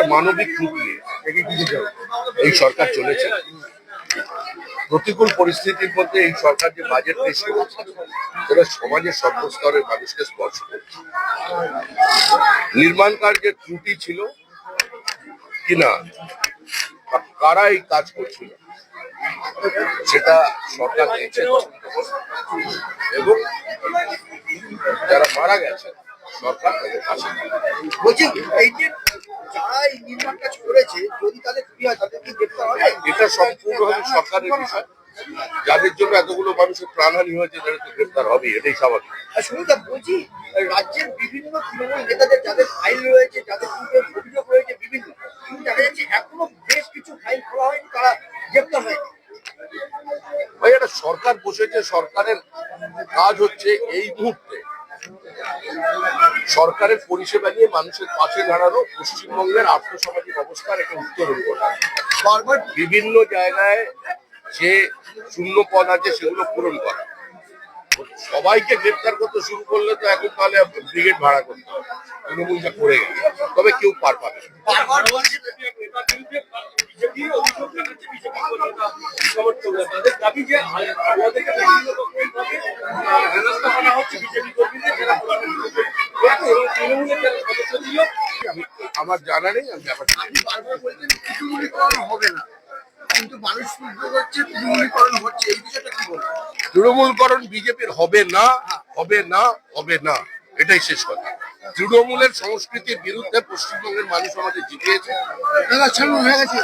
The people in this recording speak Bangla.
একটা মানবিক ত্রুটি এই সরকার চলেছে। প্রতিকূল পরিস্থিতির মধ্যে এই সরকার যে বাজেট পেশ করেছে সেটা সমাজের সর্বস্তরের মানুষকে স্পর্শ করছে। নির্মাণ কার্যের ত্রুটি ছিল কিনা, কারা এই কাজ করছিল সেটা সরকার দেখছে, এবং যারা মারা গেছে সরকার তাদের পাশে। বলছি এই যে যারা এই নির্মাণ কাজ করেছে যদি তাদের ত্রুটি হয় তাদের কি গ্রেফতার হবে? এটা সম্পূর্ণভাবে সরকারের বিষয়। যাদের জন্য এতগুলো মানুষের প্রাণহানি হয়েছে তাদের তো গ্রেপ্তার হবে, এটাই স্বাভাবিক। আর শুনুদা, বলছি রাজ্যের বিভিন্ন তৃণমূল নেতাদের যাদের ফাইল রয়েছে, যাদের বিরুদ্ধে অভিযোগ রয়েছে বিভিন্ন, কিন্তু দেখা যাচ্ছে এখনো বেশ কিছু ফাইল খোলা হয়নি, তারা গ্রেপ্তার হয়নি। ভাই, একটা সরকার বসেছে, সরকারের কাজ হচ্ছে এই মুহূর্তে সরকারের পরিষেবা নিয়ে মানুষের পাশে দাঁড়ানো, পশ্চিমবঙ্গের আর্থসামাজিক অবস্থার একটা উত্তরণ করা। বারবার বিভিন্ন জায়গায় যে শূন্য পদ আছে সেগুলো পূরণ করা। সবাইকে গ্রেপ্তার করতে শুরু করলে তো এখন তাহলে ব্রিগেড ভাড়া করতে হবে, তৃণমূল যা করে গেছে, তবে কেউ পার পাবে না। আমার জানা নেই, আমি ব্যাপারটা বারবার বলছেন তৃণমূলীকরণ হবে না, কিন্তু মানুষ শুদ্ধ করছে তৃণমূলীকরণ হচ্ছে, এই বিষয়টা কি বলবো? তৃণমূলকরণ বিজেপির হবে না, হবে না, হবে না, এটাই শেষ কথা। তৃণমূলের সংস্কৃতির বিরুদ্ধে পশ্চিমবঙ্গের মানুষ আমাদের জিতিয়েছে। হয়ে গেছে।